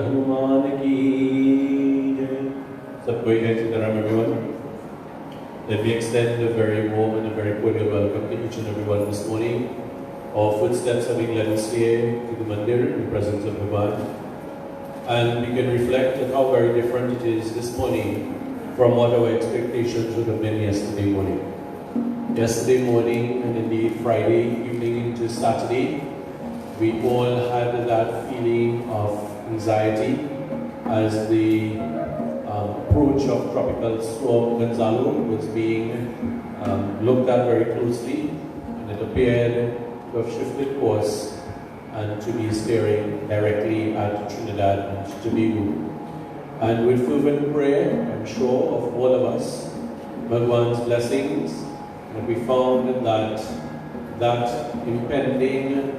हनुमान की जय। सबको एक जय Sitaram everyone. Let me extend a very warm and a very cordial welcome to each and everyone this morning. Our footsteps having led us here to the Mandir in the presence of Bhagwan. And we can reflect on how very different it is this morning from what our expectations would have been yesterday morning. Yesterday morning and indeed Friday evening into Saturday, we all had that feeling of anxiety as the approach of tropical storm Gonzalo was being looked at very closely, and it appeared to have shifted course and to be steering directly at Trinidad and Tobago. And with fervent prayer, I'm sure of all of us, Bhagwan's blessings, and we found that impending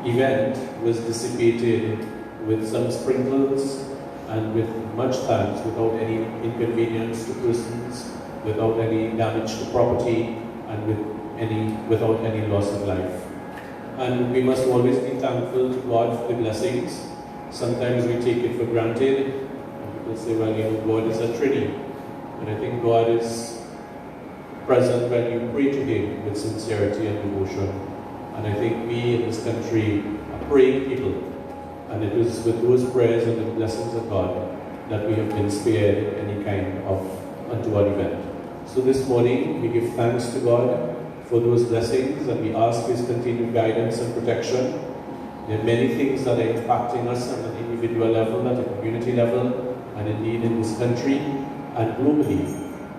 event was dissipated with some sprinkles and with much thanks, without any inconvenience to persons, without any damage to property, and without any loss of life. And we must always be thankful to God for the blessings. Sometimes we take it for granted. And people say, well, God is a Trinity. And I think God is present when you pray to Him with sincerity and devotion. And I think we in this country are praying people. And it was with those prayers and the blessings of God that we have been spared any kind of untoward event. So this morning we give thanks to God for those blessings, and we ask His continued guidance and protection. There are many things that are impacting us on an individual level, at a community level, and indeed in this country and globally,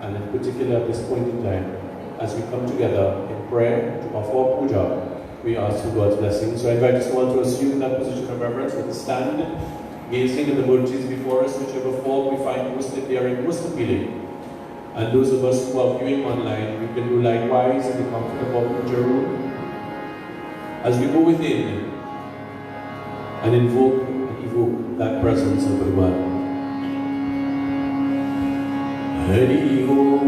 and in particular at this point in time, as we come together in prayer to offer puja. We ask for God's blessing. So I invite us all to assume that position of reverence. Let us stand, gazing at the murtis before us, whichever form we find most endearing, most appealing. And those of us who are viewing online, we can do likewise in the comfort of our puja room. As we go within and invoke and evoke that presence of Bhagwan. Hari Om.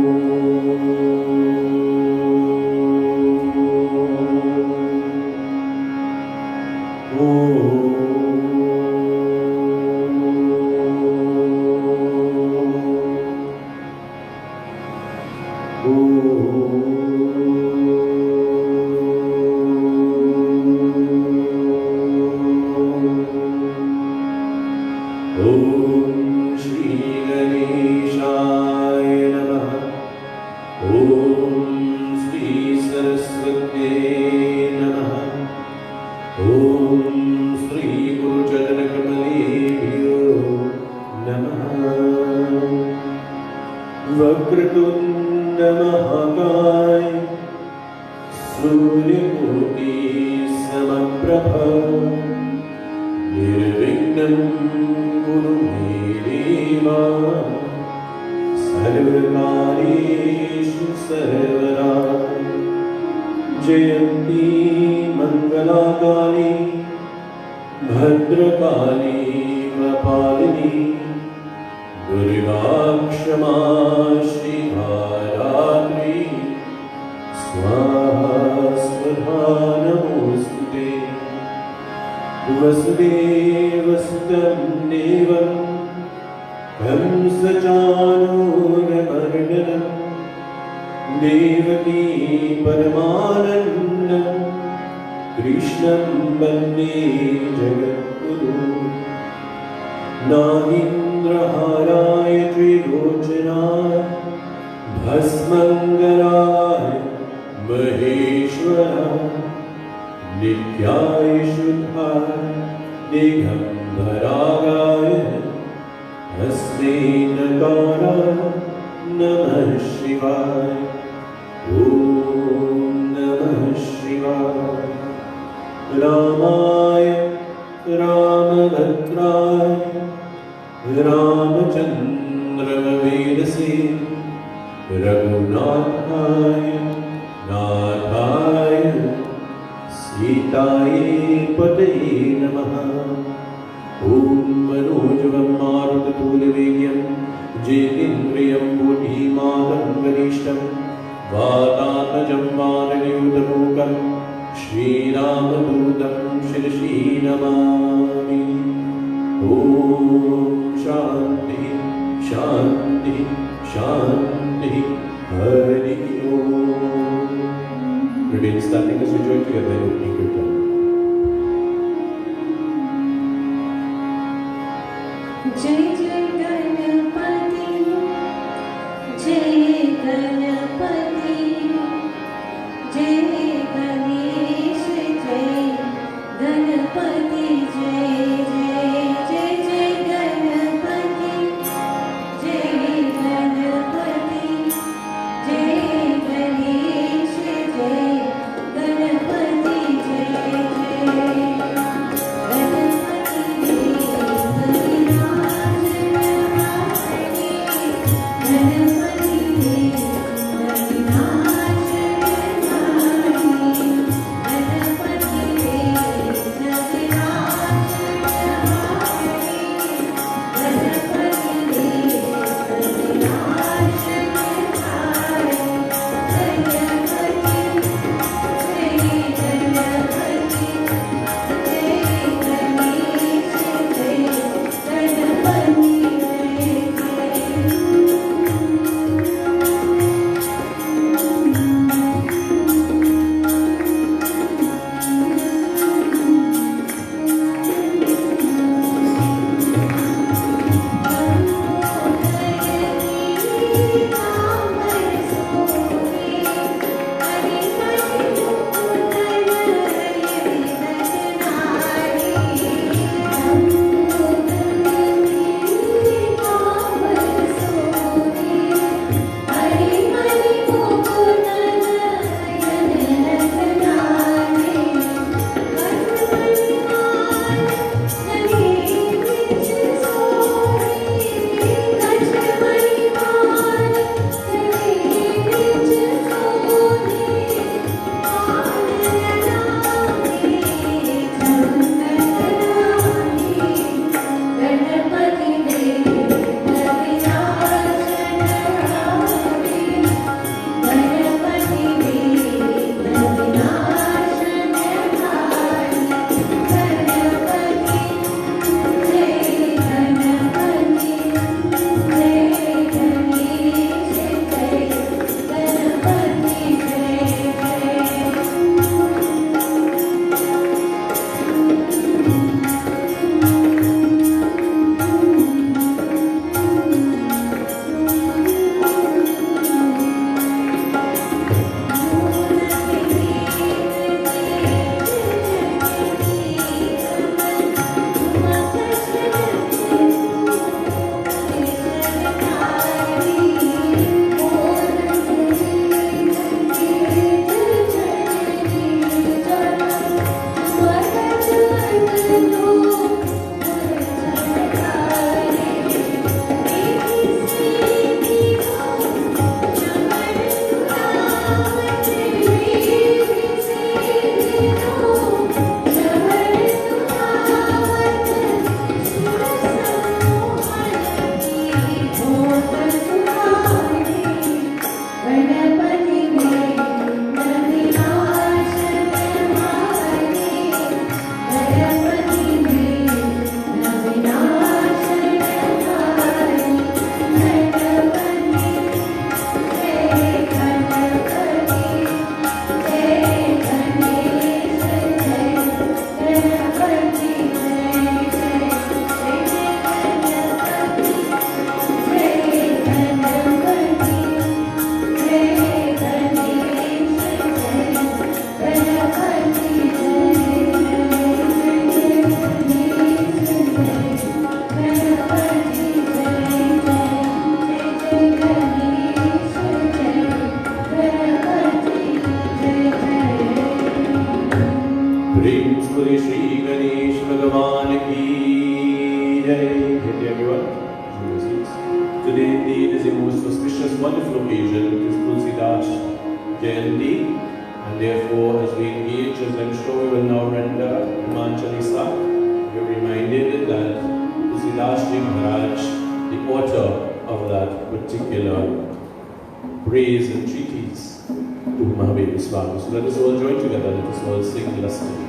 Krishna Om Shanti, Shanti, Hari Om. Remain standing as we join together in opening kirtan. जय जय गणपति, जय गणपति, जय गणेश, जय गणपति, जय जय जय जय गणपति, जय गणपति, जय गणेश, जय गणपति, जय Today indeed is a most auspicious, wonderful occasion. It is Tulsidas Jayanti, and therefore as we engage, as I'm sure we will now render Hanuman Chalisa, we are reminded that Tulsidas Ji Maharaj, the author of that particular praise and treatise to Mahavir Swami. So let us all join together, let us all sing lustily.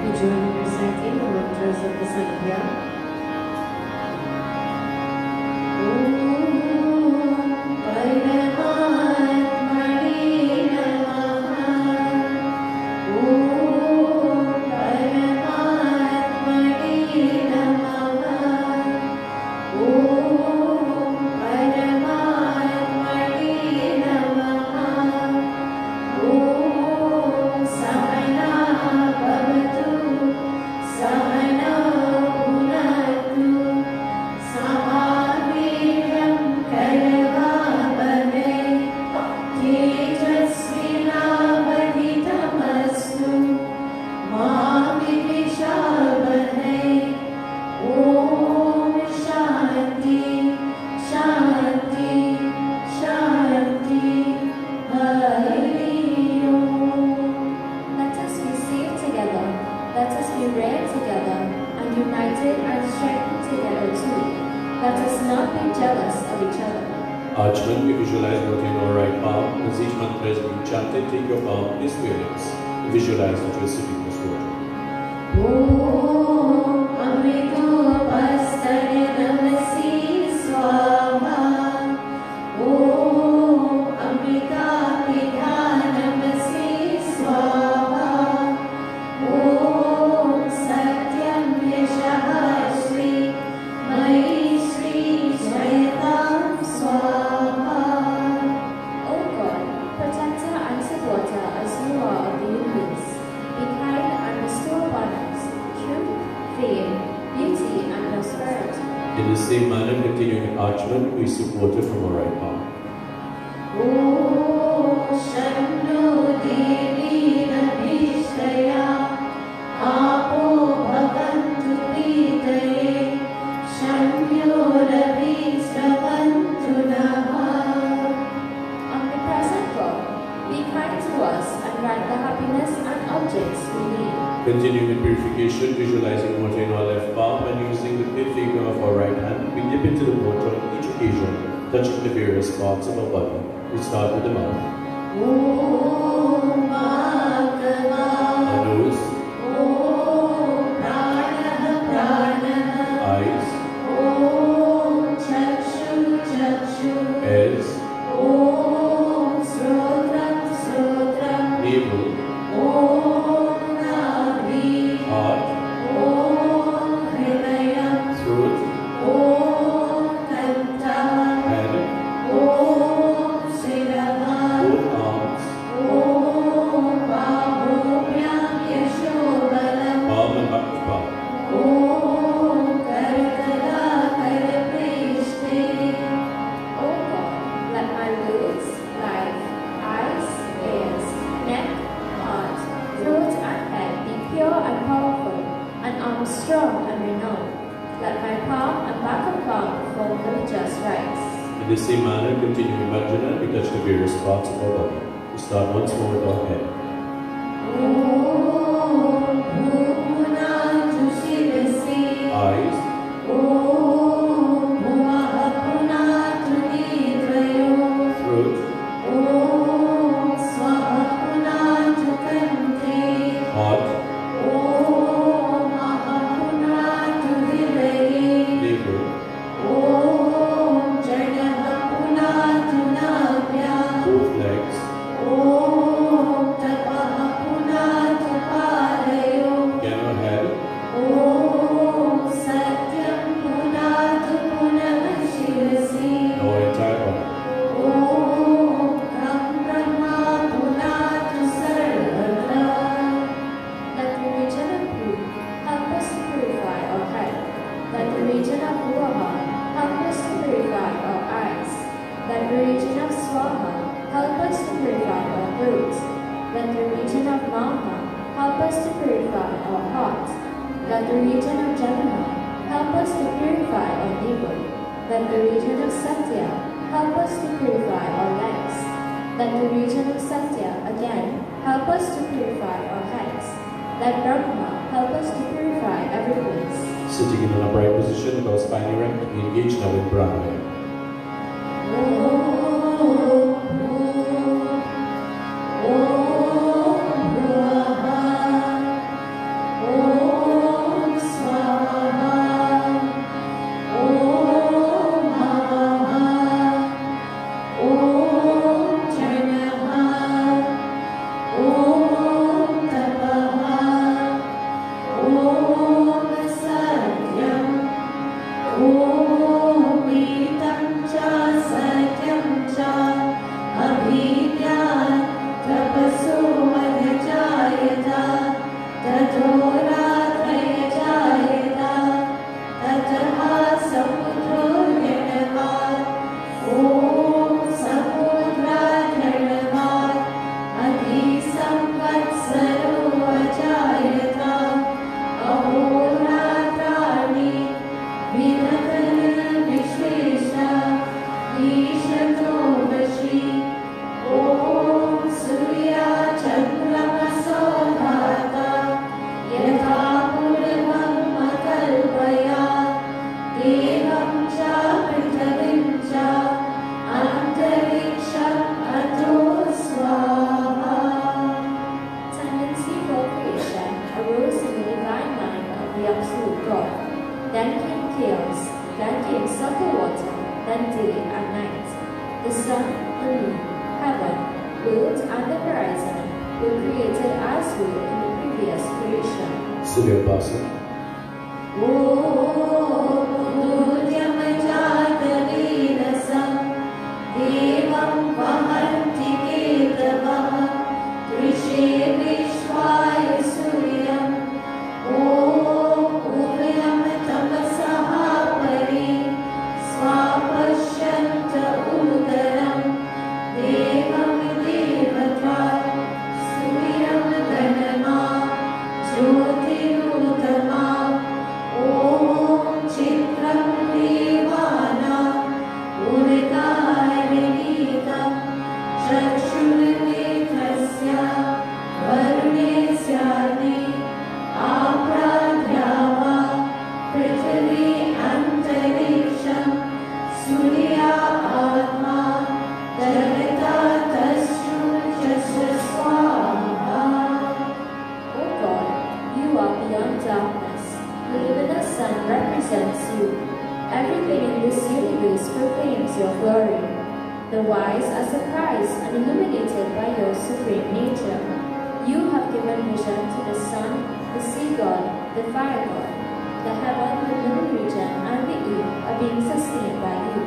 We join in reciting the mantras of the Sandhya. Archman, we visualize what in our right palm. As each mantra is being chanted, take your palm, place your lips. Visualize that you are sipping this water. Om Amrito Pastane Namasi Swaha. Om Amrita Pita Namasi Swaha. Om Satyam Yashaha Shri Mai Shri Jayatam Swaha. O God, protector and supporter as you are of the universe, be kind and bestow upon us truth, fame, beauty, and prosperity. In the same manner, continuing Archman, we sip water from our right palm. Om Shanno Devi Nabhishtaya Apo Bhavantu Pitaye Shanyo Ravi Sravantu Naha. Omnipresent God, be kind to us and grant the happiness and objects we need. Continuing with purification, visualizing water in our left palm and using the mid finger of our right hand, we dip into the water on each occasion, touching the various parts of our body. We start with the mouth. Om Bhagava. Our nose, Om Pranaha Pranaha. eyes, Om Chakshu Chakshu. ears, Om Srotram Srotram. navel, Om Nabhi. heart, Om Hridayam. throat, Om Kanta. head, Om Shiraha. both arms, Om Bahubhyam Yashobalam. palm and back of palm. Om Karakala Karaprishte. O God, let my words, life, eyes, ears, neck, heart, throat, and head be pure and powerful, and arms strong and renowned. Let my palm and back of palm form religious rites. In the same manner, continuing Bhajana, we touch the various parts of our body. We start once more with our head. Om Bhupunatu Shirasi. Eyes, Om Bhuvaha Punatu Nidrayo. throat, Om Swaha Punatu Kante. heart, Om Maha Punatu Hridaye. navel, Om Janaha Punatu Nabhya. both legs, Om Tapaha Punatu Padayo. again our head, Om Satyam Punatu Punaha Shirasi. now our entire body. Om Ram Brahma Punatu Sarvatra. Let the region of Bhu help us to purify our head. Let the region of Bhuvaha help us to purify our eyes. Let the region of Swaha help us to purify our throat. Let the region of Maha help us to purify our heart. Let the region of Janaha help us to purify our navel. Let the region of Satya help us to purify our legs. Let the region of Satya again help us to purify our heads. Let Brahma help us to purify every place. Sitting in an upright position with our spine erect, we engage now in Brahmaya. Om Bhuvaha. Om who created as we in the previous creation. Surya Basa. The wise are surprised and illuminated by your supreme nature. You have given vision to the sun, the sea god, the fire god. The heaven, the middle region, and the earth are being sustained by you.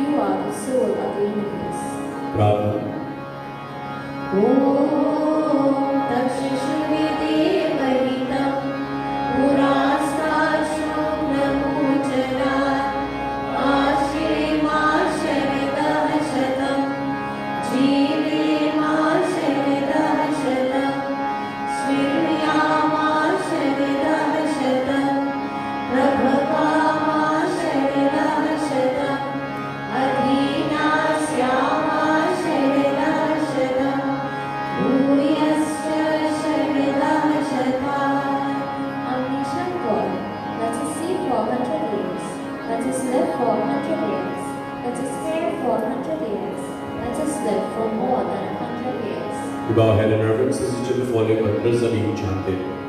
You are the soul of the universe. Brahma. We bow our head in reverence as each of the following mantras are being chanted.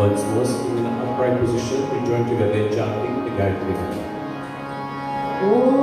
Once more, sitting in an upright position, we join together in chanting the Gayatri Mantra. Om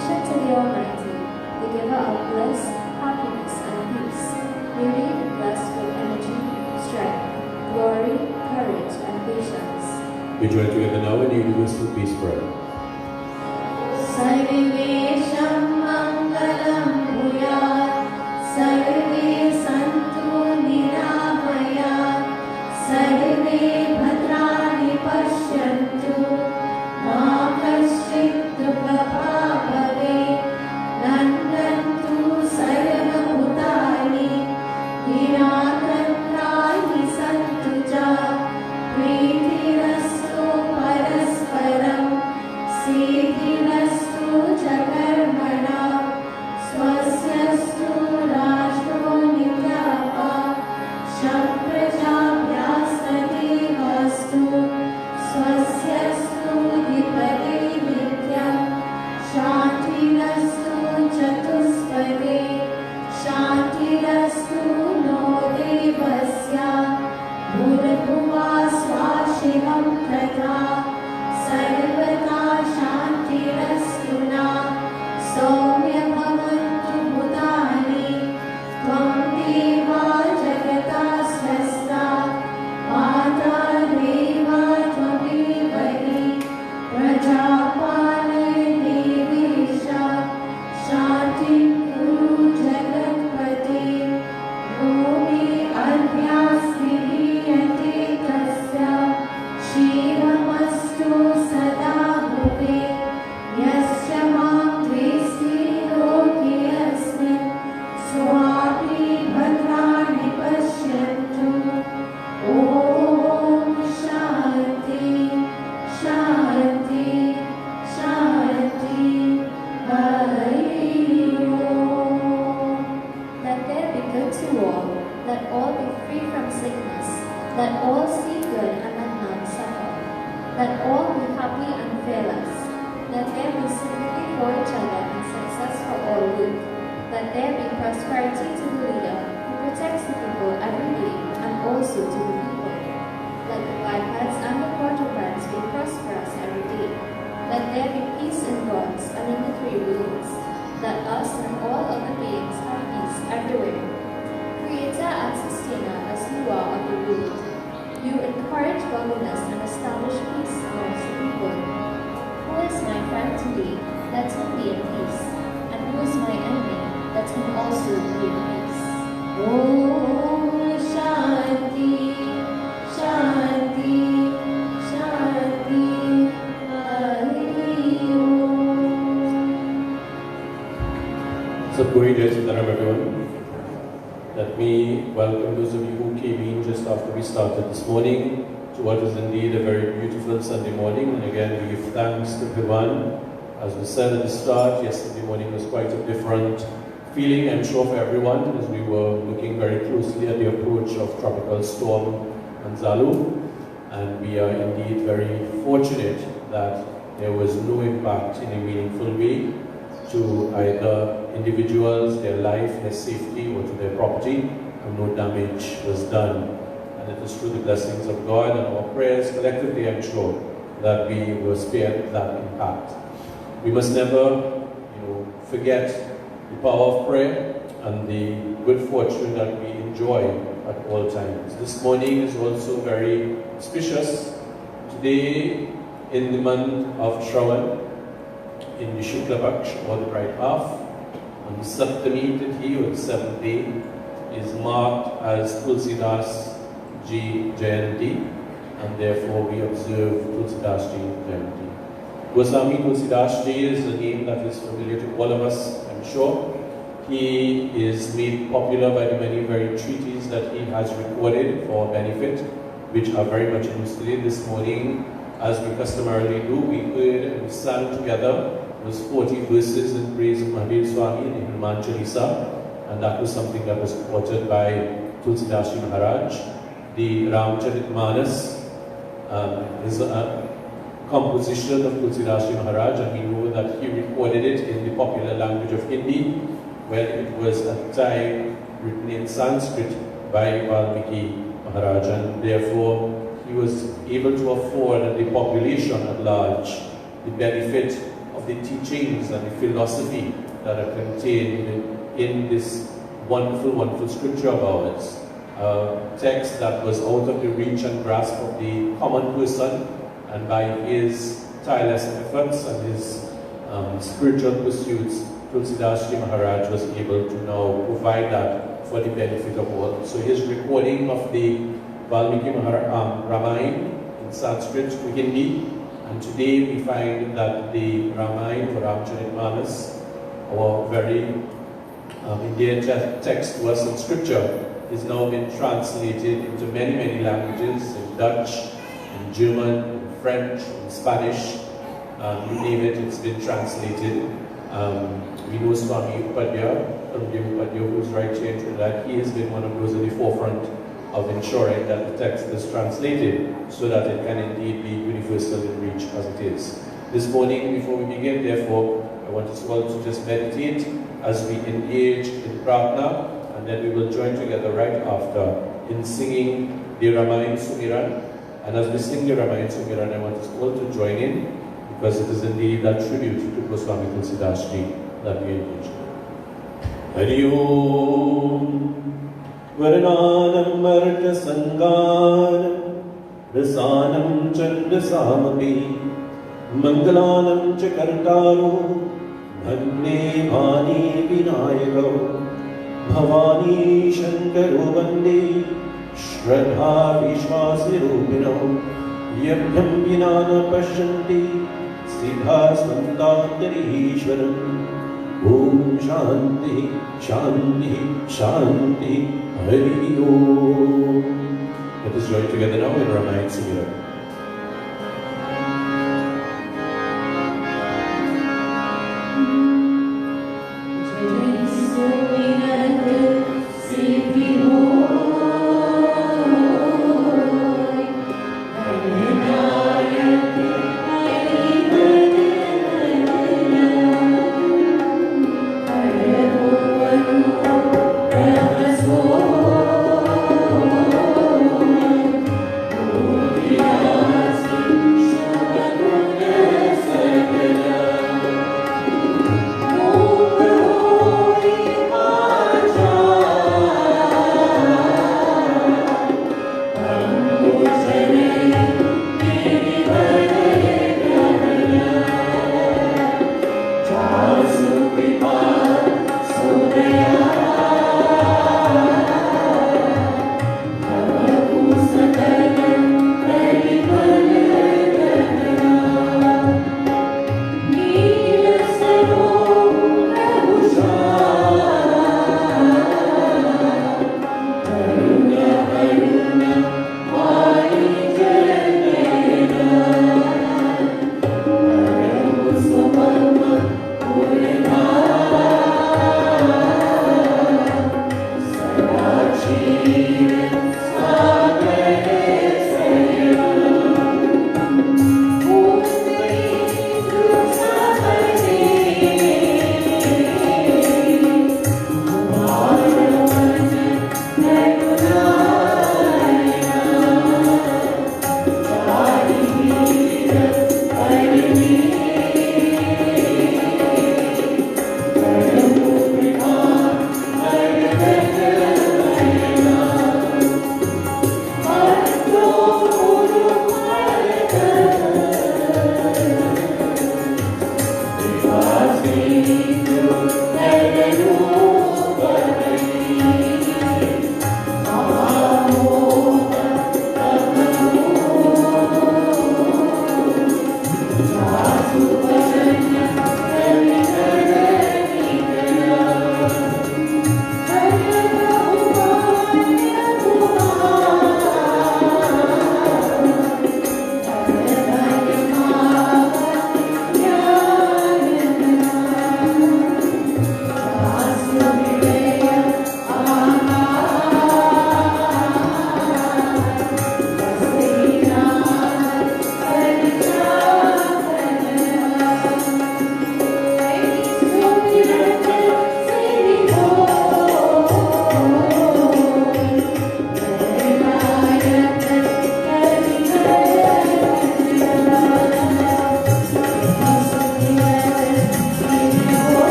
supplication to the Almighty, the giver of bliss, happiness, and peace. May we be blessed with energy, strength, glory, courage, and patience. We join together now in the universal peace prayer. Sarvesham mangalam bhuyat, sarve santu niramaya, sarve bhadrani pashyantu, ma kaschit dukha bhavet, nandantu sarva bhutani, niratantrani santu ja, preetirastu parasparam, siddhirastu jakarmana, swasyastu rashto nityapa, shaprajabhyastadevastu, swasyastu dipade nityam, shantirastu chatuspade, shantirastu no devasya, bhurabhuva swashivam pratha, sarvata shantirastu na, soumya bhavantu bhutani, tvam deva jagata swasta, mata deva tvamevani, prajapale devesha, shantim kuru jagatpate, bhumi adhyasti diyate tasya, shivamastu sada bhuve, yasya mam dvesti loke asmin, swapi bhadrani pashyantu. Om Shanti, Shanti, Shanti, Hari Om. Let there be good to all, let all be free from sickness, let all see good and let none suffer. Let all be happy and fearless. Let there be sympathy for each other and success for all weak. Let there be prosperity to the leader who protects the people every day and also to the people. Let the bipeds and the quadrupeds be prosperous every day. Let there be peace in gods and in the three worlds. Let us and all other beings have peace everywhere. Creator and sustainer as you are of the world, you encourage godliness and establish peace amongst the people. Who is my friend today? Let him be in peace. And who is my enemy? Let him also be in peace. Om Shanti, Shanti, Shanti, Hari Om. So, great day to everyone. Let me welcome those of you who came in just after we started this morning to what is indeed a very beautiful Sunday morning. And again, we give thanks to Bhivan. As we said at the start, yesterday morning was quite a different feeling, I'm sure, for everyone, as we were looking very closely at the approach of Tropical Storm Anzalu. And we are indeed very fortunate that there was no impact in a meaningful way to either individuals, their life, their safety, or to their property, and no damage was done. And it is through the blessings of God and our prayers collectively, I'm sure, that we were spared that impact. We must never, forget the power of prayer and the good fortune that we enjoy at all times. This morning is also very auspicious. Today, in the month of Shravan, in the Shukla Paksh, or the bright half, on the Saptami Tithi, or the 7th day, is marked as Tulsidas Ji Jayanti, and therefore we observe Tulsidas Ji Jayanti. Goswami Tulsidas Ji is a name that is familiar to all of us, I'm sure. He is made popular by the many very treatises that he has recorded for our benefit, which are very much illustrated this morning. As we customarily do, we heard and we sang together those 40 verses in praise of Mandir Swami in the Hanuman Chalisa, and that was something that was quoted by Tulsidas Ji Maharaj. The Ramcharitmanas is a composition of Tulsidas Ji Maharaj, and we know that he recorded it in the popular language of Hindi, when it was at the time written in Sanskrit by Valmiki Maharaj, and therefore he was able to afford the population at large the benefit of the teachings and the philosophy that are contained in this wonderful, wonderful scripture of ours. A text that was out of the reach and grasp of the common person, and by his tireless efforts and his spiritual pursuits, Tulsidas Ji Maharaj was able to now provide that for the benefit of all. So his recording of the Valmiki Ramayana in Sanskrit to Hindi, and today we find that the Ramayana or Ramcharitmanas, our very Indian text to us in scripture, is now been translated into many, many languages, in Dutch, in German, in French, in Spanish, you name it, it's been translated. We know Swami Upadhyaya, who's right here in Trinidad, he has been one of those in the forefront of ensuring that the text is translated so that it can indeed be universal in reach as it is. This morning, before we begin, therefore, I want us all to just meditate as we engage in Prarthana, and then we will join together right after in singing the Ramayana Sumiran. And as we sing the Ramayana Sumiran, I want us all to join in, because it is indeed that tribute to Goswami Tulsidas Ji that we engage in. Hari Om Varananam Marta Sanganam Rasanam Chandasamapi Mangalanam Chakartaro Bhande Bhani Vinayako Bhavani Shankaro Bande Shraddha Vishwasirupino Yabhyam Vinana Pashyanti Siddha Svantantari Ishwaram Om Shanti Shanti Shanti Hari Om. Let us join together now in Ramayana Sumiran. Yeah.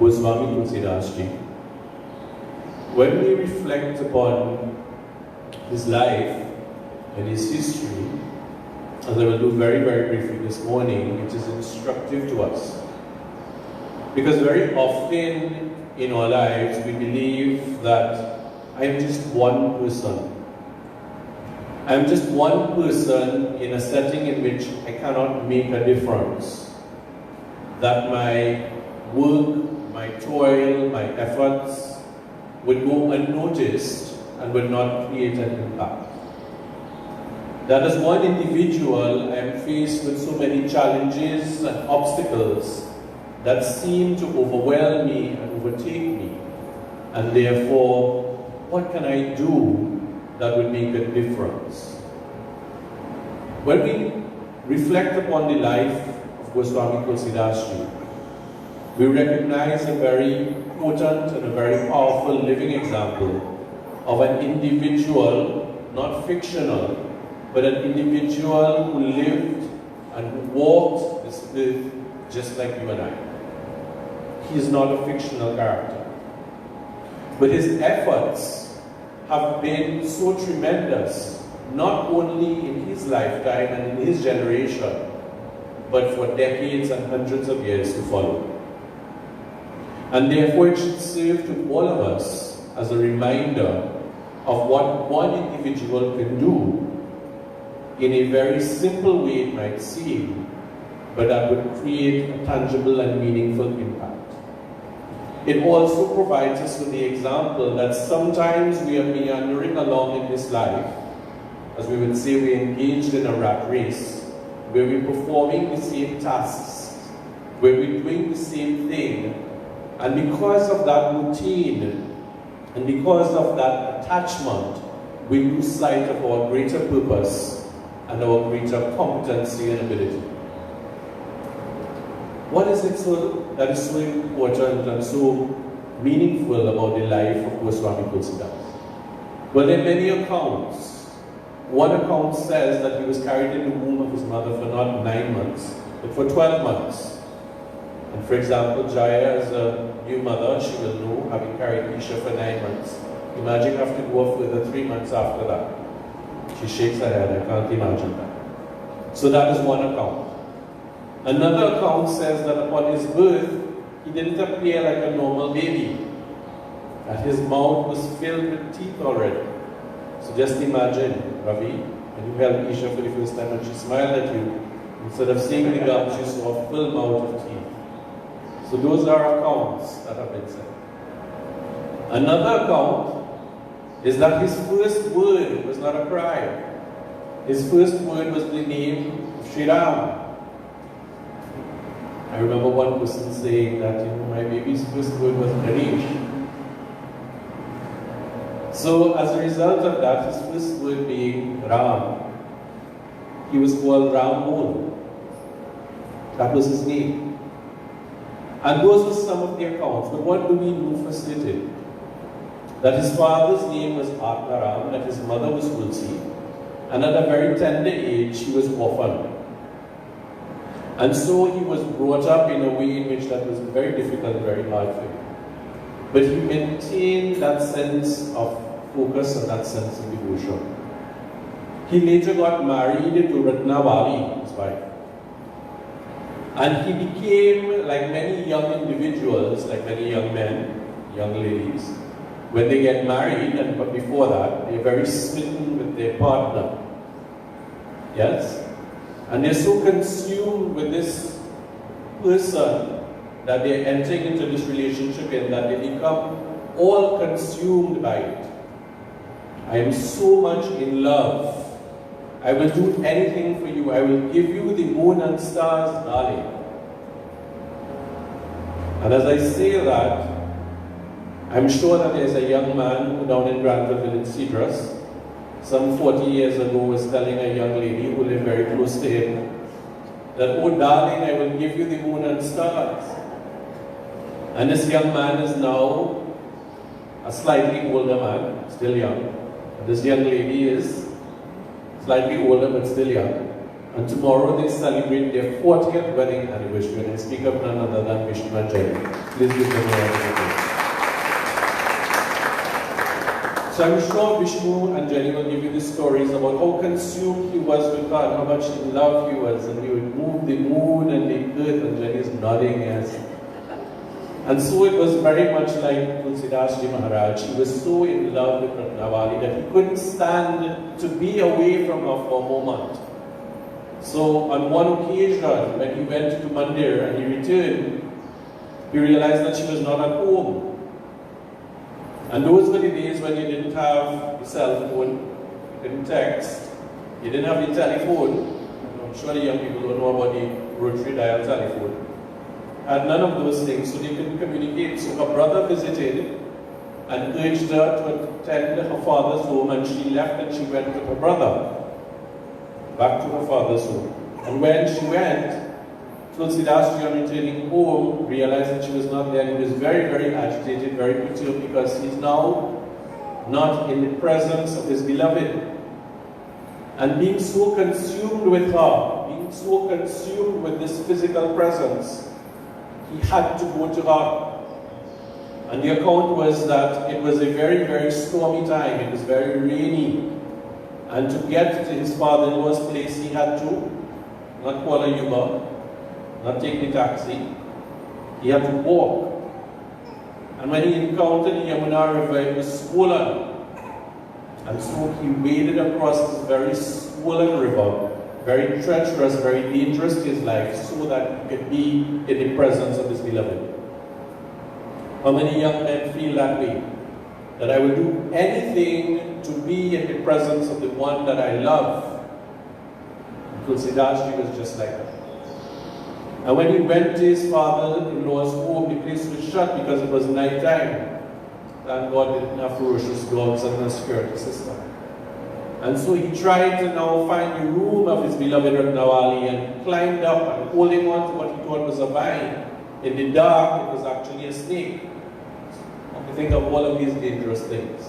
Goswami Tulsidas Ji. When we reflect upon his life and his history, as I will do very, very briefly this morning, it is instructive to us. Because very often in our lives, we believe that I am just one person. I am just one person in a setting in which I cannot make a difference. That my work, my toil, my efforts would go unnoticed and would not create an impact. That as one individual, I am faced with so many challenges and obstacles that seem to overwhelm me and overtake me. And therefore, what can I do that would make a difference? When we reflect upon the life of Goswami Tulsidas Ji, we recognize a very potent and a very powerful living example of an individual, not fictional, but an individual who lived and who walked this earth just like you and I. He is not a fictional character. But his efforts have been so tremendous, not only in his lifetime and in his generation, but for decades and hundreds of years to follow. And therefore it should serve to all of us as a reminder of what one individual can do in a very simple way it might seem, but that would create a tangible and meaningful impact. It also provides us with the example that sometimes we are meandering along in this life, as we would say we're engaged in a rat race, where we're performing the same tasks, where we're doing the same thing, and because of that routine, and because of that attachment, we lose sight of our greater purpose and our greater competency and ability. What is it that is so important and so meaningful about the life of Goswami Tulsidas? Well, there are many accounts. One account says that he was carried in the womb of his mother for not 9 months, but for 12 months. And for example, Jaya, as a new mother, she will know, having carried Isha for 9 months. Imagine having to go further 3 months after that. She shakes her head, I can't imagine that. So that is one account. Another account says that upon his birth, he didn't appear like a normal baby. That his mouth was filled with teeth already. So just imagine, Ravi, when you held Isha for the first time and she smiled at you, instead of seeing the gums, you saw a full mouth of teeth. So those are accounts that have been said. Another account is that his first word was not a cry. His first word was the name of Sri Ram. I remember one person saying that, my baby's first word was Ganesh. So as a result of that, his first word being Ram, he was called Ramon. That was his name. And those were some of the accounts. But what do we know for certain? That his father's name was Atmaram, that his mother was Tulsi, and at a very tender age he was orphaned. And so he was brought up in a way in which that was very difficult, very hard for him. But he maintained that sense of focus and that sense of devotion. He later got married to Ratnavali, his wife. And he became, like many young individuals, like many young men, young ladies, when they get married, and but before that, they're very smitten with their partner. Yes? And they're so consumed with this person that they're entering into this relationship in that they become all consumed by it. I am so much in love. I will do anything for you. I will give you the moon and stars, darling. And as I say that, I'm sure that there's a young man who down in Granville in Cedrus, some 40 years ago, was telling a young lady who lived very close to him that, oh darling, I will give you the moon and stars. And this young man is now a slightly older man, still young. And this young lady is slightly older but still young. And tomorrow they celebrate their 40th wedding anniversary, and I speak of none other than Krishna and Jenny. Please give them a round of applause. So I'm sure Vishnu and Jenny will give you the stories about how consumed he was with God, how much in love he was, and he would move the moon and the earth, and Jenny is nodding, yes. And so it was very much like Tulsidas Ji Maharaj. He was so in love with Ratnavali that he couldn't stand to be away from her for a moment. So on one occasion, when he went to Mandir and he returned, he realized that she was not at home. And those were the days when you didn't have the cell phone, you didn't text, you didn't have the telephone. I'm sure the young people don't know about the rotary dial telephone. Had none of those things, so they couldn't communicate. So her brother visited and urged her to attend her father's home, and she left and she went with her brother back to her father's home. And when she went, Tulsidas Ji, on returning home, realized that she was not there, and he was very, very agitated, very perturbed, because he's now not in the presence of his beloved. And being so consumed with her, being so consumed with this physical presence, he had to go to her. And the account was that it was a very, very stormy time, it was very rainy. And to get to his father-in-law's place, he had to not call a Uber, not take the taxi, he had to walk. And when he encountered the Yamuna River, it was swollen. And so he waded across this very swollen river, very treacherous, very dangerous to his life, so that he could be in the presence of his beloved. How many young men feel that way? That I will do anything to be in the presence of the one that I love. Tulsidas Ji was just like that. And when he went to his father-in-law's home, the place was shut because it was night time. Thank God they didn't have ferocious dogs and a security system. And so he tried to now find the room of his beloved Ratnavali, and climbed up and holding on to what he thought was a vine. In the dark, it was actually a snake. You think of all of these dangerous things.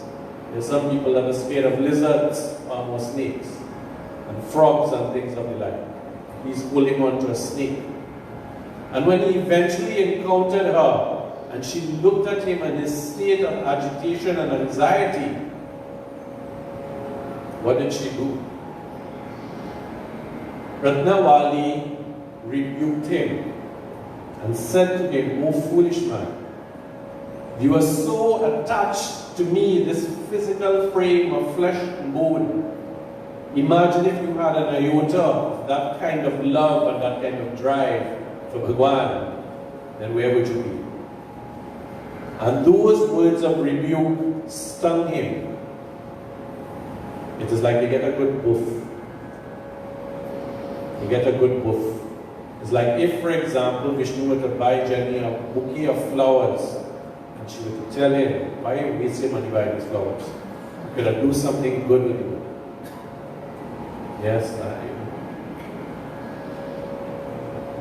There's some people that are scared of lizards or snakes, and frogs and things of the like. He's holding on to a snake. And when he eventually encountered her, and she looked at him in his state of agitation and anxiety, what did she do? Ratnavali rebuked him and said to him, "O foolish man, you are so attached to me, this physical frame of flesh and bone. Imagine if you had an iota of that kind of love and that kind of drive for Bhagwan, then where would you be?" And those words of rebuke stung him. It is like you get a good boof. You get a good boof. It's like if, for example, Vishnu were to buy Jenny a bouquet of flowers, and she were to tell him, "Why are you wasting money buying these flowers? You could do something good with it." Yes,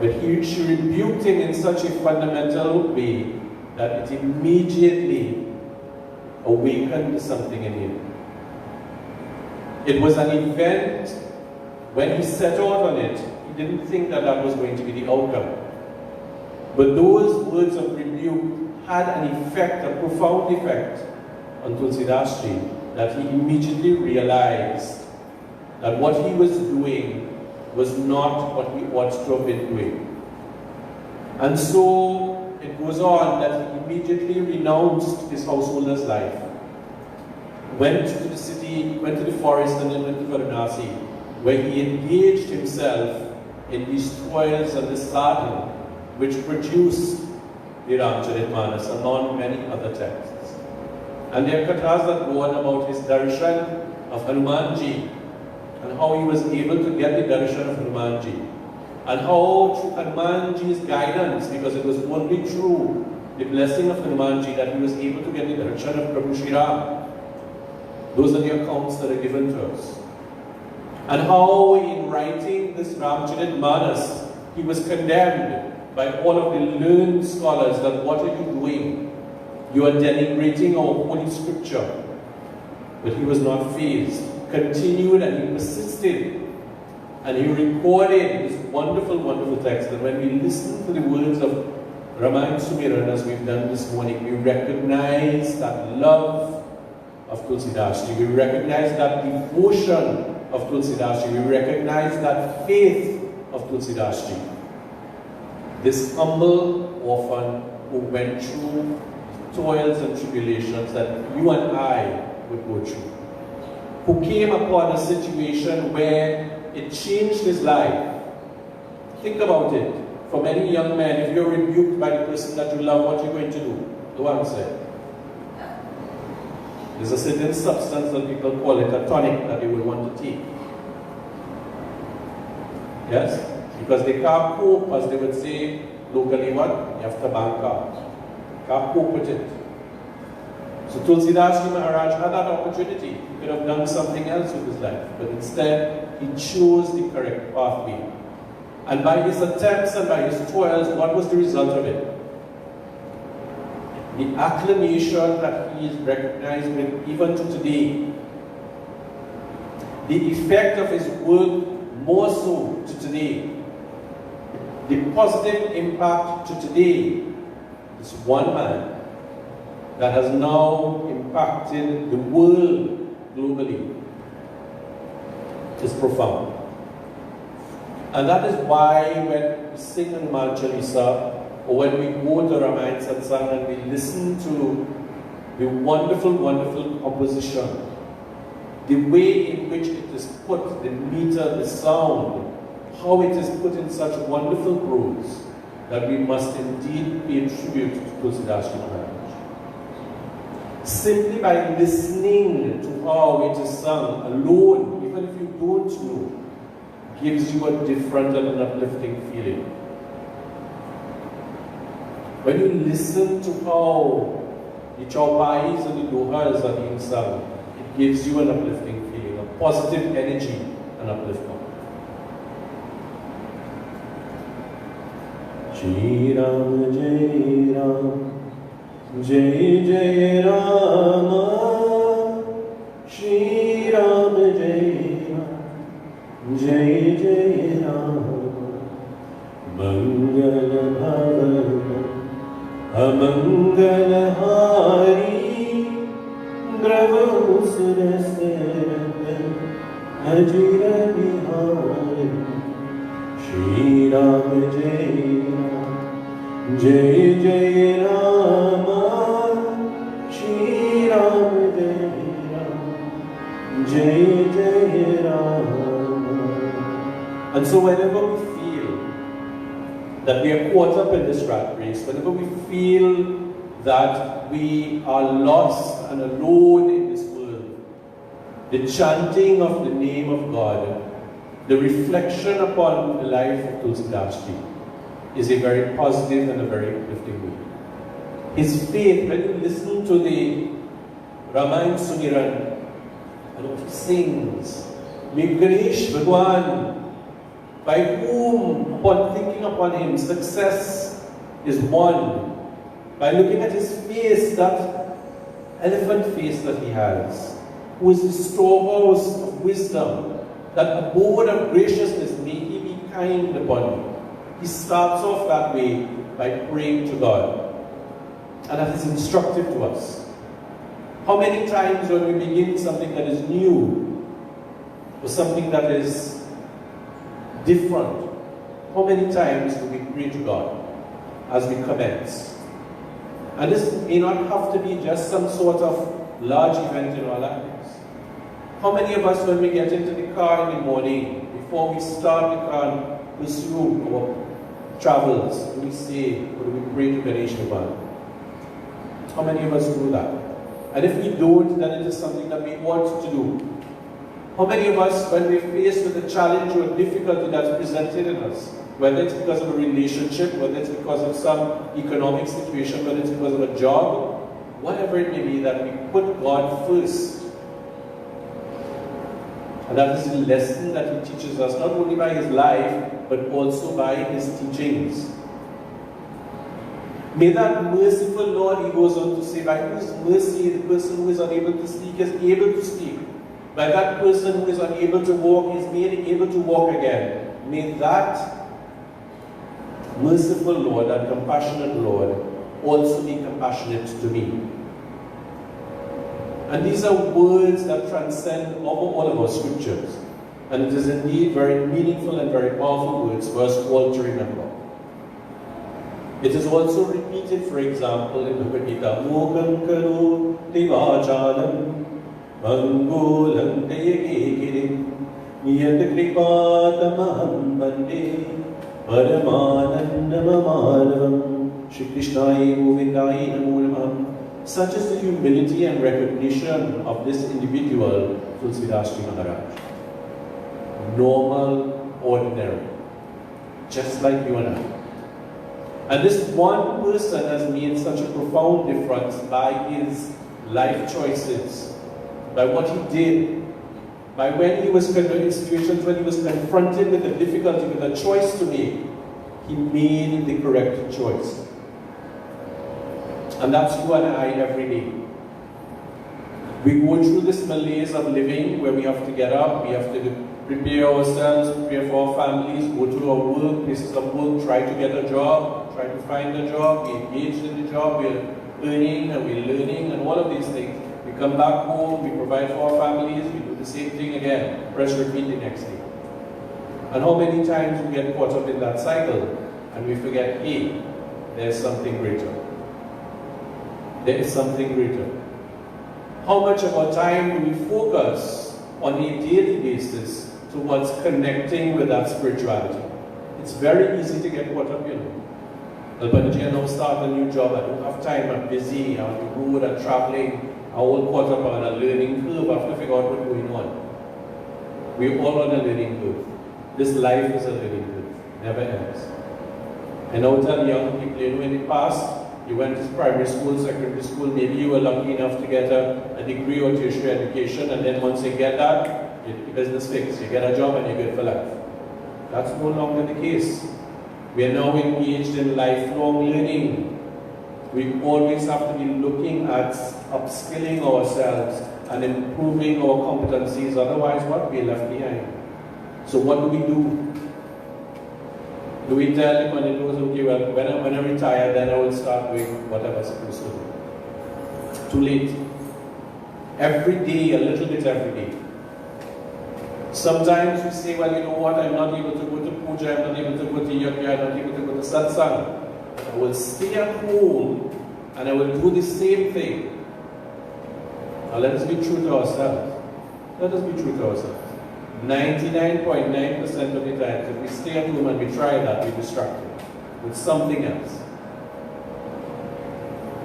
but she rebuked him in such a fundamental way that it immediately awakened something in him. It was an event. When he set out on it, he didn't think that that was going to be the outcome. But those words of rebuke had an effect, a profound effect on Tulsidas Ji, that he immediately realized that what he was doing was not what he ought to have been doing. And so it goes on that he immediately renounced his householder's life, went to the city, went to the forest, and then went to Varanasi, where he engaged himself in these toils and this sadhana, which produced the Ramcharitmanas among many other texts. And there are kathas that go on about his darshan of Hanumanji, and how he was able to get the darshan of Hanumanji, and how through Hanumanji's guidance, because it was only through the blessing of Hanumanji that he was able to get the darshan of Prabhu Shri Ram. Those are the accounts that are given to us. And how in writing this Ramcharitmanas, he was condemned by all of the learned scholars that what are you doing? You are denigrating our holy scripture. But he was not fazed, continued, and he persisted And he recorded this wonderful, wonderful text. And when we listen to the words of Ramayana Sumiran, as we've done this morning, we recognize that love of Tulsidas Ji. We recognize that devotion of Tulsidas Ji. We recognize that faith of Tulsidas Ji. This humble orphan who went through toils and tribulations that you and I would go through, who came upon a situation where it changed his life. Think about it. For many young men, if you're rebuked by the person that you love, what are you going to do? The one said. There's a certain substance that people call it a tonic that they would want to take. Yes? Because they can't cope, as they would say locally, what? You have to bank up. Can't cope with it. So Tulsidas Ji Maharaj had that opportunity. He could have done something else with his life, but instead he chose the correct pathway. And by his attempts and by his toils, what was the result of it? The acclamation that he is recognized with even to today. The effect of his work more so to today. The positive impact to today. This one man that has now impacted the world globally is profound. And that is why when we sing Hanuman Chalisa, or when we go to Ramayana Satsang and we listen to the wonderful, wonderful composition, the way in which it is put, the meter, the sound, how it is put in such wonderful prose, that we must indeed pay tribute to Tulsidas Ji Maharaj. Simply by listening to how it is sung alone, even if you don't know, gives you a different and an uplifting feeling. When you listen to how the chaupais and the dohas are being sung, it gives you an uplifting feeling, a positive energy and upliftment. Shri Ram Jai Ram, Jai Jai Rama, Shri Ram Jai Ram, Jai Jai Rama, Mangal Bhavan, Amangal Hari, Grava Surasarapan, Ajira Bihari, Shri Ram Jai Ram, Jai Jai Rama, Shri Ram Jai Ram, Jai Jai Rama. And so whenever we feel that we are caught up in this rat race, whenever we feel that we are lost and alone in this world, the chanting of the name of God, the reflection upon the life of Tulsidas Ji is a very positive and a very uplifting way. His faith, when you listen to the Ramayana Sumiran, and what he sings, Ganesh Bhagwan, by whom, upon thinking upon him, success is won. By looking at his face, that elephant face that he has, who is the storehouse of wisdom, that abode of graciousness, may he be kind upon you. He starts off that way by praying to God. And that is instructive to us. How many times when we begin something that is new, or something that is different, how many times do we pray to God as we commence? And this may not have to be just some sort of large event in our lives. How many of us, when we get into the car in the morning, before we start the car and pursue our travels, do we say, or do we pray to Ganesh Bhagwan? How many of us do that? And if we don't, then it is something that we ought to do. How many of us, when we're faced with a challenge or a difficulty that's presented in us, whether it's because of a relationship, whether it's because of some economic situation, whether it's because of a job, whatever it may be, that we put God first. And that is the lesson that he teaches us, not only by his life, but also by his teachings. May that merciful Lord, he goes on to say, by whose mercy the person who is unable to speak is able to speak. By that person who is unable to walk is made able to walk again. May that merciful Lord and compassionate Lord also be compassionate to me. And these are words that transcend over all of our scriptures. And it is indeed very meaningful and very powerful words for us all to remember. It is also repeated, for example, in the Bhagavad Gita, Mokam karo devajanam mangolam teyakekirim niyatakripatamaham bande paramanandamamadavam Shri Krishnaye Govindaye namo namah. Such is the humility and recognition of this individual, Tulsidas Ji Maharaj. Normal, ordinary, just like you and I. And this one person has made such a profound difference by his life choices, by what he did, by when he was in situations when he was confronted with a difficulty, with a choice to make, he made the correct choice. And that's you and I every day. We go through this malaise of living where we have to get up, we have to prepare ourselves, prepare for our families, go to our work, places of work, try to get a job, try to find a job, be engaged in the job, we're earning and we're learning and all of these things. We come back home, we provide for our families, we do the same thing again, press repeat the next day. And how many times we get caught up in that cycle and we forget, hey, there's something greater. There is something greater. How much of our time do we focus on a daily basis towards connecting with that spirituality? It's very easy to get caught up, you know. Albanji, I now start a new job, I don't have time, I'm busy, I'm on the road, I'm traveling, I'm all caught up on a learning curve, I have to figure out what's going on. We're all on a learning curve. This life is a learning curve, never ends. And I now tell young people, you know, in the past, you went to primary school, secondary school, maybe you were lucky enough to get a degree or tertiary education, and then once you get that, your business fixed, you get a job and you're good for life. That's no longer the case. We are now engaged in lifelong learning. We always have to be looking at upskilling ourselves and improving our competencies, otherwise what? We're left behind. So what do we do? Do we tell him when it goes, okay, well, when I retire, then I will start doing what I was supposed to do? Too late. Every day, a little bit every day. Sometimes we say, well, you know what, I'm not able to go to puja, I'm not able to go to yajna, I'm not able to go to satsang. I will stay at home and I will do the same thing. Now let us be true to ourselves. Let us be true to ourselves. 99.9% of the time, if we stay at home and we try that, we're distracted with something else.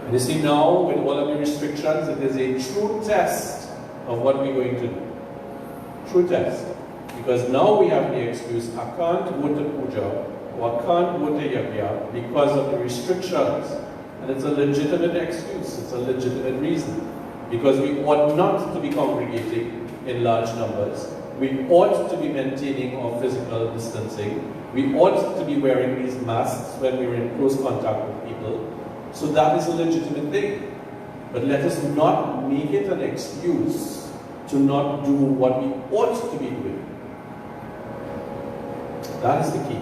And you see now, with all of the restrictions, it is a true test of what we're going to do. True test. Because now we have the excuse, I can't go to puja, or I can't go to yajna because of the restrictions. And it's a legitimate excuse, it's a legitimate reason. Because we ought not to be congregating in large numbers. We ought to be maintaining our physical distancing. We ought to be wearing these masks when we're in close contact with people. So that is a legitimate thing. But let us not make it an excuse to not do what we ought to be doing. That is the key.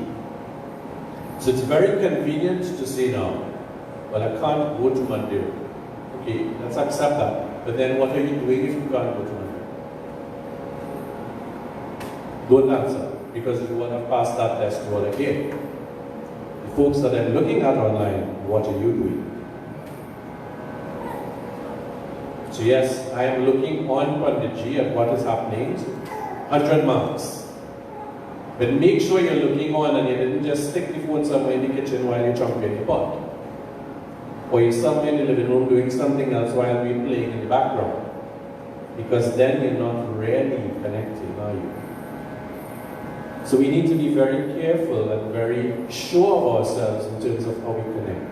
So it's very convenient to say now, well, I can't go to Mandir. Okay, let's accept that. But then what are you doing if you can't go to Mandir? Don't answer, because you want to pass that test all again. The folks that I'm looking at online, what are you doing? So yes, I am looking on Panditji at what is happening. 100 marks. But make sure you're looking on and you didn't just stick the phone somewhere in the kitchen while you're chomping the pot. Or you're somewhere in the living room doing something else while we're playing in the background. Because then you're not really connected, are you? So we need to be very careful and very sure of ourselves in terms of how we connect.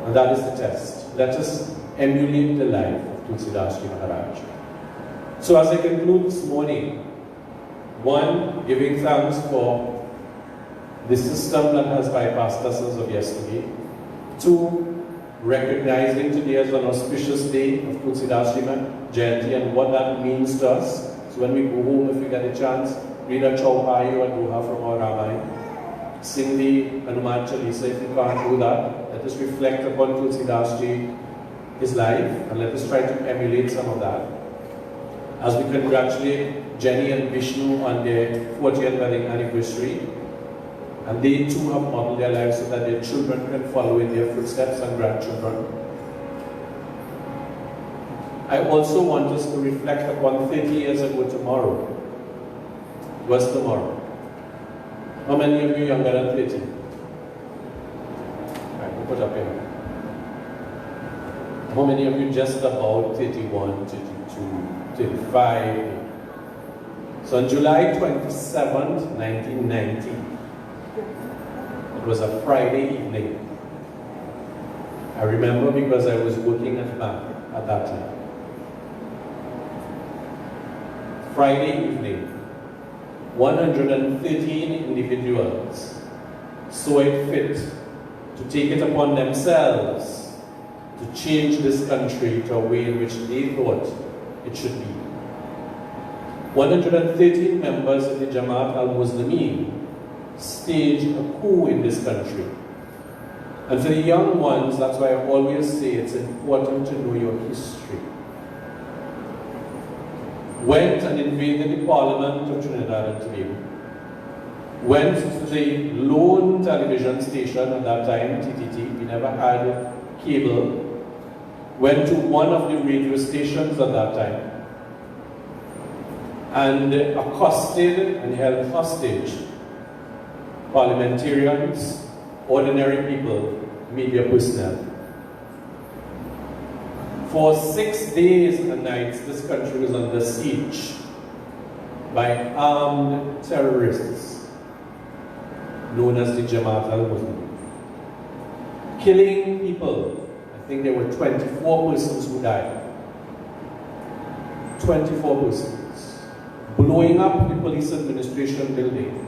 And that is the test. Let us emulate the life of Tulsidas Ji Maharaj. So as I conclude this morning, one, giving thanks for the system that has bypassed us as of yesterday. Two, recognizing today as an auspicious day of Tulsidas Jayanti and what that means to us. So when we go home, if we get a chance, read a Chaupai or Doha from our Rabbi, sing the Hanuman Chalisa. If you can't do that, let us reflect upon Tulsidas Ji, his life, and let us try to emulate some of that. As we congratulate Jenny and Vishnu on their 40th wedding anniversary, and they too have modeled their lives so that their children can follow in their footsteps and grandchildren. I also want us to reflect upon 30 years ago tomorrow. What's tomorrow? How many of you younger than 30? Right, we'll put up here. How many of you just about 31, 32, 35? So on July 27th, 1990, it was a Friday evening. I remember because I was working at the bank at that time. Friday evening, 113 individuals saw it fit to take it upon themselves to change this country to a way in which they thought it should be. 113 members of the Jamaat al-Muslimin staged a coup in this country. And for the young ones, that's why I always say it's important to know your history. Went and invaded the Parliament of Trinidad and Tobago. Went to the lone television station at that time, TTT, we never had cable. Went to one of the radio stations at that time and accosted and held hostage parliamentarians, ordinary people, media personnel. For 6 days and nights, this country was under siege by armed terrorists known as the Jamaat al-Muslimin. Killing people. I think there were 24 persons who died. 24 persons. Blowing up the police administration building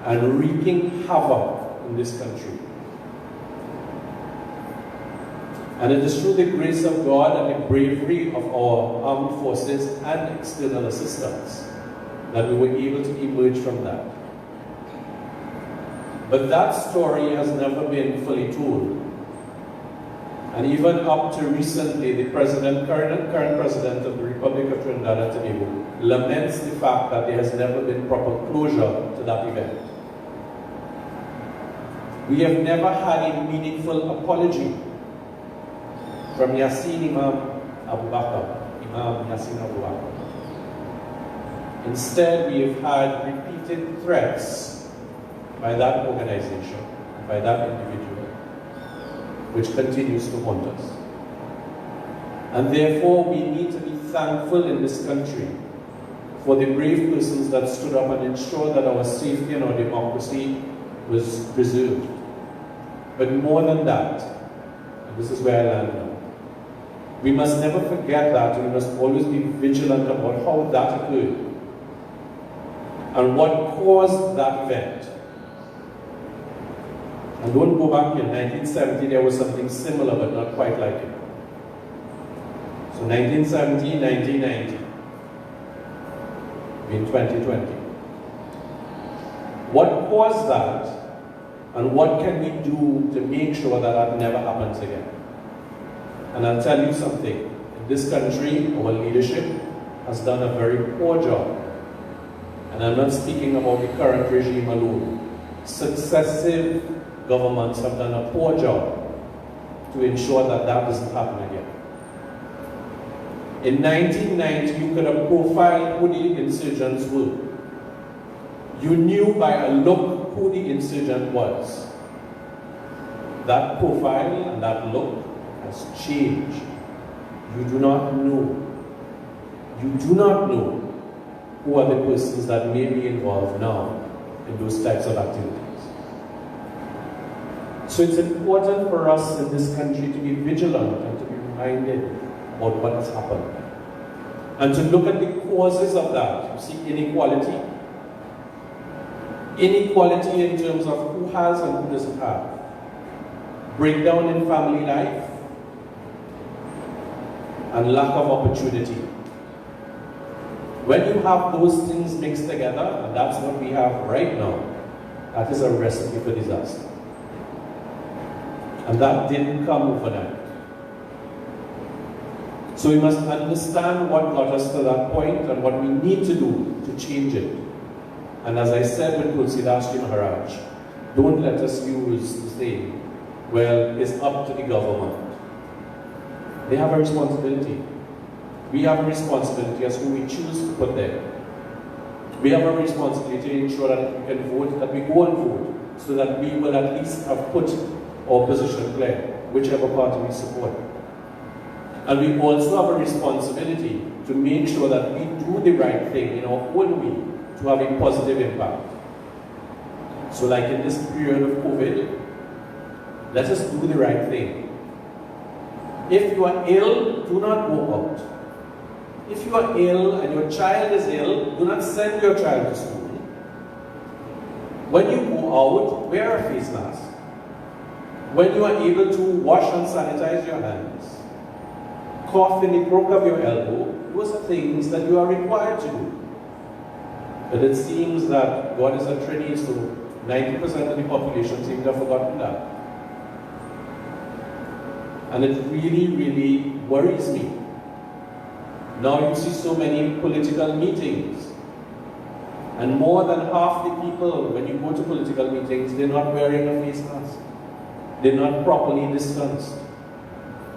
and wreaking havoc in this country. And it is through the grace of God and the bravery of our armed forces and external assistance that we were able to emerge from that. But that story has never been fully told. And even up to recently, the current president of the Republic of Trinidad and Tobago laments the fact that there has never been proper closure to that event. We have never had a meaningful apology from Yassin Imam Abu Bakr. Instead, we have had repeated threats by that organization, by that individual, which continues to haunt us. And therefore, we need to be thankful in this country for the brave persons that stood up and ensured that our safety and our democracy was preserved. But more than that, and this is where I land now, we must never forget that, and we must always be vigilant about how that occurred and what caused that event. And don't go back in 1970, there was something similar but not quite like it. So 1970, 1990, in 2020. What caused that, and what can we do to make sure that that never happens again? And I'll tell you something, in this country, our leadership has done a very poor job. And I'm not speaking about the current regime alone. Successive governments have done a poor job to ensure that that doesn't happen again. In 1990, you could have profiled who the insurgents were. You knew by a look who the insurgent was. That profile and that look has changed. You do not know. You do not know who are the persons that may be involved now in those types of activities. So it's important for us in this country to be vigilant and to be reminded about what has happened. And to look at the causes of that. You see, inequality. Inequality in terms of who has and who doesn't have. breakdown in family life, and lack of opportunity. When you have those things mixed together, and that's what we have right now, that is a recipe for disaster. And that didn't come overnight. So we must understand what got us to that point and what we need to do to change it. And as I said with Tulsidas Ji Maharaj, don't let us use the saying, well, it's up to the government. They have a responsibility. We have a responsibility as who we choose to put there. We have a responsibility to ensure that if we can vote, that we go and vote, so that we will at least have put our position clear, whichever party we support. And we also have a responsibility to make sure that we do the right thing in our own way to have a positive impact. So like in this period of COVID, let us do the right thing. If you are ill, do not go out. If you are ill and your child is ill, do not send your child to school. When you go out, wear a face mask. When you are able to wash and sanitize your hands, cough in the crook of your elbow, those are things that you are required to do. But it seems that God is a Trinity, so 90% of the population seems to have forgotten that. And it really, really worries me. Now you see so many political meetings, and more than half the people, when you go to political meetings, they're not wearing a face mask. They're not properly distanced.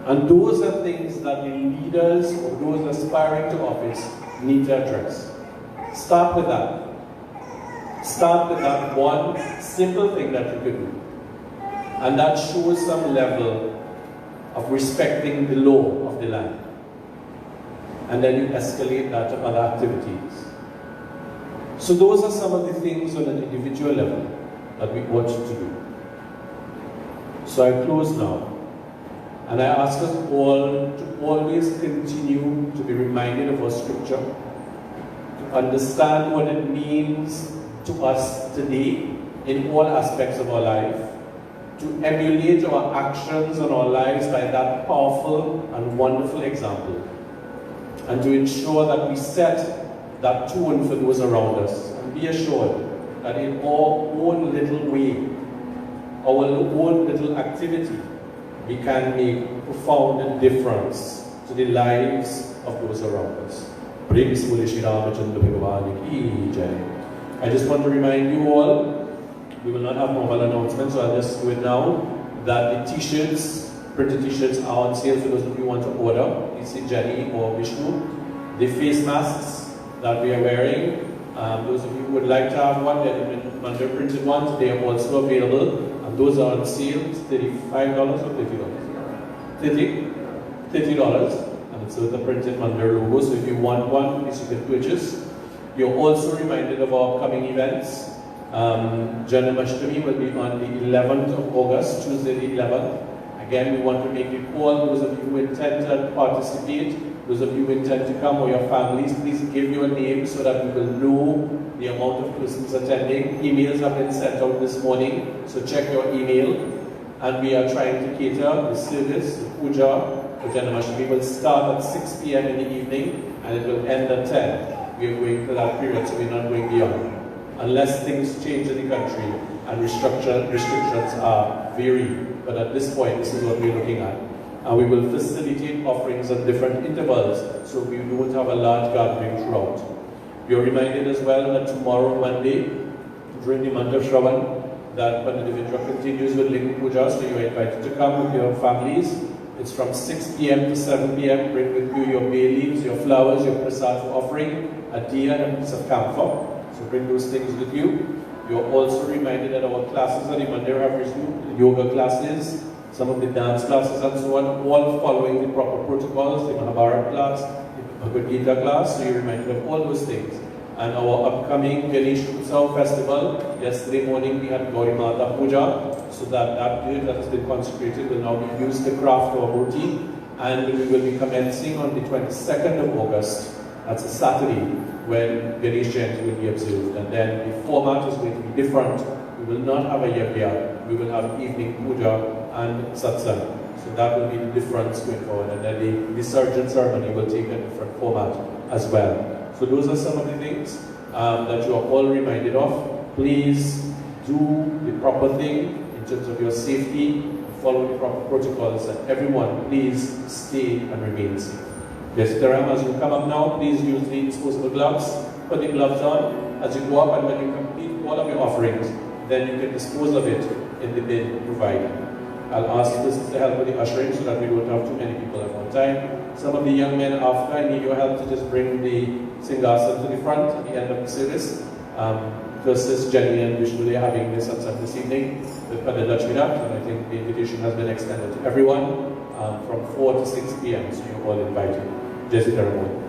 And those are things that the leaders or those aspiring to office need to address. Start with that. Start with that one simple thing that you could do. And that shows some level of respecting the law of the land. And then you escalate that to other activities. So those are some of the things on an individual level that we ought to do. So I close now. And I ask us all to always continue to be reminded of our scripture, to understand what it means to us today in all aspects of our life, to emulate our actions and our lives by that powerful and wonderful example, and to ensure that we set that tone for those around us, and be assured that in our own little way, our own little activity, we can make a profound difference to the lives of those around us. I just want to remind you all, we will not have normal announcements, so I'll just do it now, that the t-shirts, printed t-shirts are on sale for those of you who want to order. Please see Jenny or Vishnu. The face masks that we are wearing, those of you who would like to have one, they're the Mandir printed ones, they are also available. And those are on sale, it's $35 or $30? $30. And it's with the printed Mandir logo, so if you want one, please you can purchase. You're also reminded of our upcoming events. Janmashtami will be on the 11th of August, Tuesday the 11th. Again, we want to make it call. Those of you who intend to participate, those of you who intend to come, or your families, please give your name so that we will know the amount of persons attending. Emails have been sent out this morning, so check your email. And we are trying to cater the service, the puja, for Janmashtami will start at 6 p.m. in the evening and it will end at 10. We are going for that period, so we're not going beyond. Unless things change in the country and restrictions are varied. But at this point, this is what we're looking at. And we will facilitate offerings at different intervals, so we don't have a large gathering throughout. You're reminded as well that tomorrow, Monday, during the month of Shravan, that Mandir continues with Linga Puja, so you're invited to come with your families. It's from 6 p.m. to 7 p.m. Bring with you your bay leaves, your flowers, your prasad for offering, a diya and a piece of camphor. So bring those things with you. You're also reminded that our classes at the Mandir have resumed, the yoga classes, some of the dance classes and so on, all following the proper protocols, the Mahabharata class, the Bhagavad Gita class, so you're reminded of all those things. And our upcoming Ganesh Utsav festival, yesterday morning we had Gauri Mata Puja, so that period that has been consecrated will now be used to craft our murti, and we will be commencing on the 22nd of August, that's a Saturday, when Ganesh Jayanti will be observed. And then the format is going to be different. We will not have a yajna, we will have evening puja and satsang. So that will be the difference going forward. And then the resurgent ceremony will take a different format as well. So those are some of the things that you are all reminded of. Please do the proper thing in terms of your safety, follow the proper protocols, and everyone, please stay and remain safe. Vesitaram, as you come up now, please use the disposable gloves. Put the gloves on as you go up, and when you complete all of your offerings, then you can dispose of it in the bin provided. I'll ask this to help with the ushering so that we don't have too many people at one time. Some of the young men after, I need your help to just bring the Singhasan to the front at the end of the service. Versus Jenny and Vishnu having this satsang this evening with Padma Dachmina, and I think the invitation has been extended to everyone from 4 to 6 p.m. So you're all invited. Jai Sri Ram.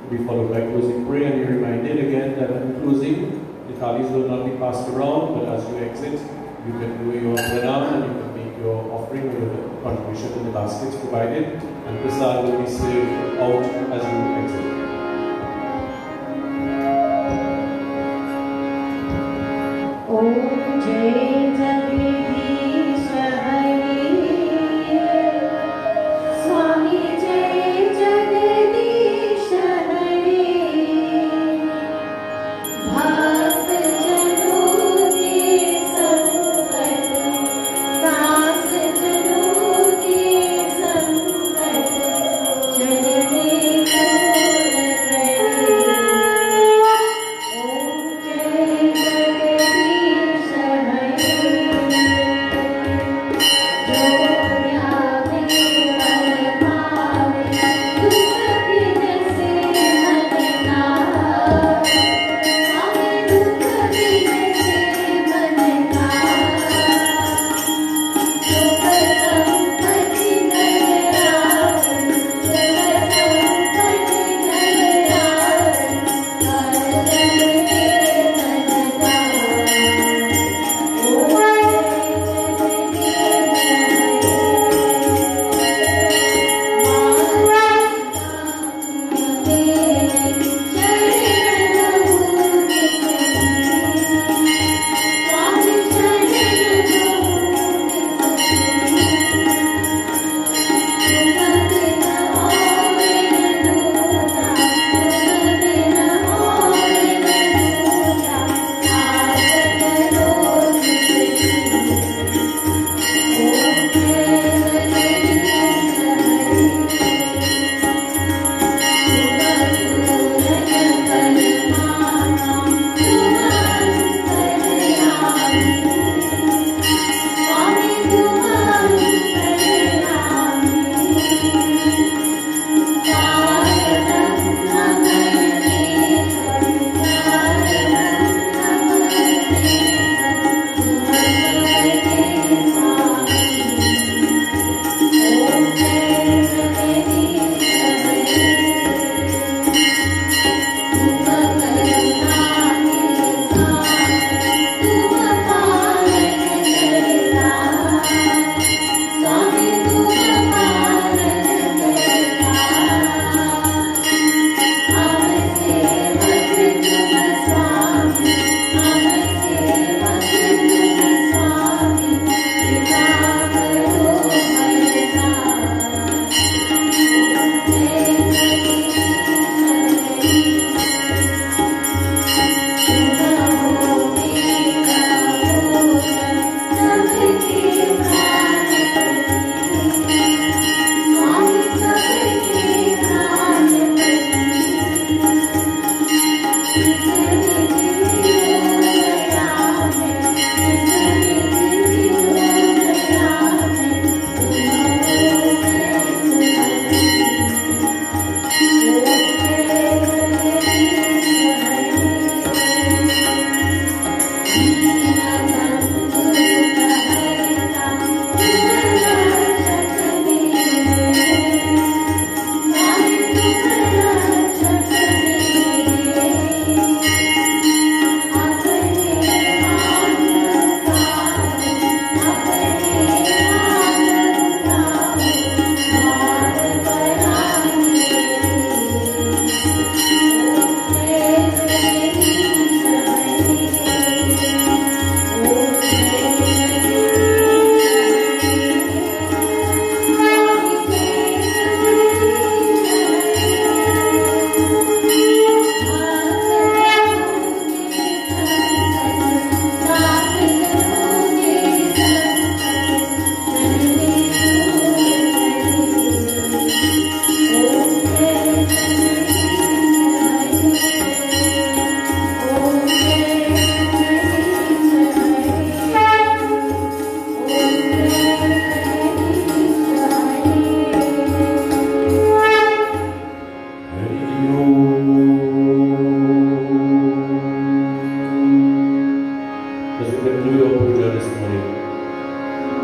be followed by closing prayer. And you're reminded again that in closing, the thalis will not be passed around, but as you exit, you can do your pranam and you can make your offering or your contribution in the baskets provided, and prasad will be served out as you exit. Om Jai Jagadish Hari Swami Jai Jagadish Hari Bhakt Jano ke sankat Das Jano ke sankat Janane Kor Kare Om Jai Jagadish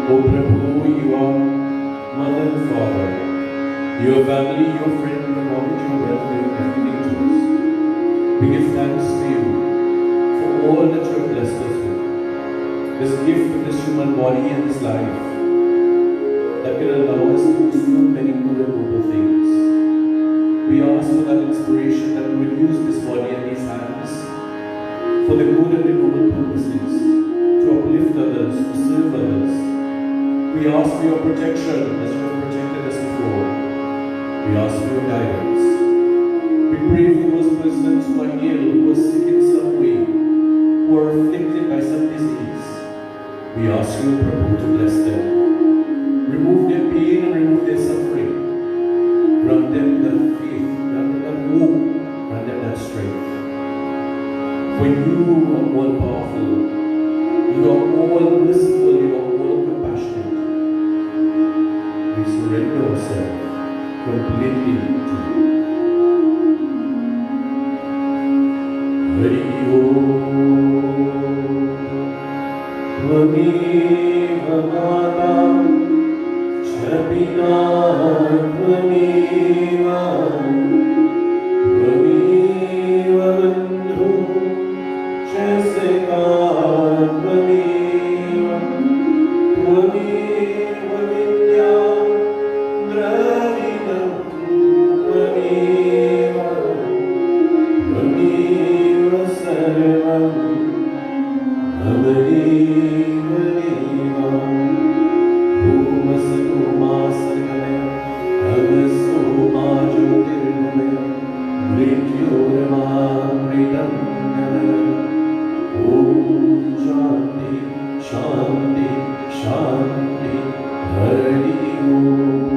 O Prabhu, you are Mother and Father, Your family, your friend, your knowledge, your wealth, they are everything to us. We give thanks to you for all that you have blessed us with. This gift of this human body and this life that can allow us to do many good and noble things. We ask for that inspiration that we will use this body and these hands for the good and the noble purposes, to uplift others, to serve others. We ask for your protection as you have protected us before. We ask for your guidance. We pray for those persons who are ill, who are sick in some way, who are afflicted by some disease. We ask you, Prabhu, to bless them. Remove their pain and remove their suffering. Grant them that faith, grant them that hope, grant them that strength. For you are all powerful, you are all merciful, you are all compassionate. We surrender ourselves completely to you. Hari Om Tvameva Matam Chabina Tvameva Tvameva Bandhu Chaseka Tvameva Tvameva Vidya Dravidam Tvameva Tvameva Sarvam Amadeva Deva Bhuma Sakuma Sakalaya Agasuma Jyotirnamaya Mrityorama Mritam Nalaya Om Shanti Shanti Shanti Hari Om.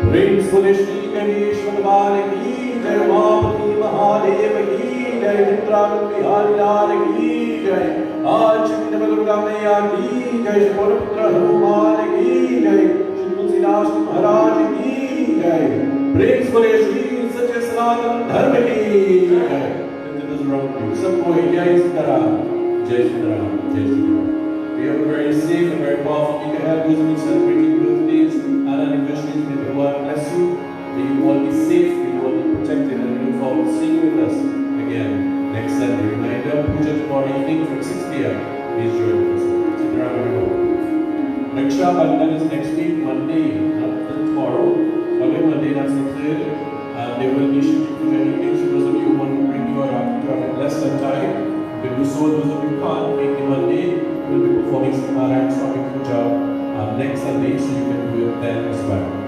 Praise for the Shri Ganesh Bhagwan ki Jai, Mahapati Mahadev ki Jai, Indra Bihari Lal ki Jai, Aaj Shri Durga Maiya ki Jai, Shri Putra Hanuman ki Jai, Shri Tulsidas Maharaj ki Jai. Praise for the Shri Satya Sanatana Dharma ki Jai. Sabko Jai Sitaram, Jai Sitaram, Jai Sitaram. We have a very safe and very powerful week ahead. Those who are celebrating birthdays and anniversaries, may the Lord bless you. May you all be safe, may you all be protected, and we look forward to seeing you with us again next Sunday. Reminder, Puja tomorrow evening from 6 p.m. Please join us. Sitaram everyone. Raksha Bandhan is next week, Monday, not tomorrow. Following Monday, that's the 3rd. There will be Shri Puja evenings. So those of you who want to bring your to have a blessed time, you can do so. Those of you who can't make the Monday, we will be performing Samarang Swami Puja next Sunday, so you can do it then as well.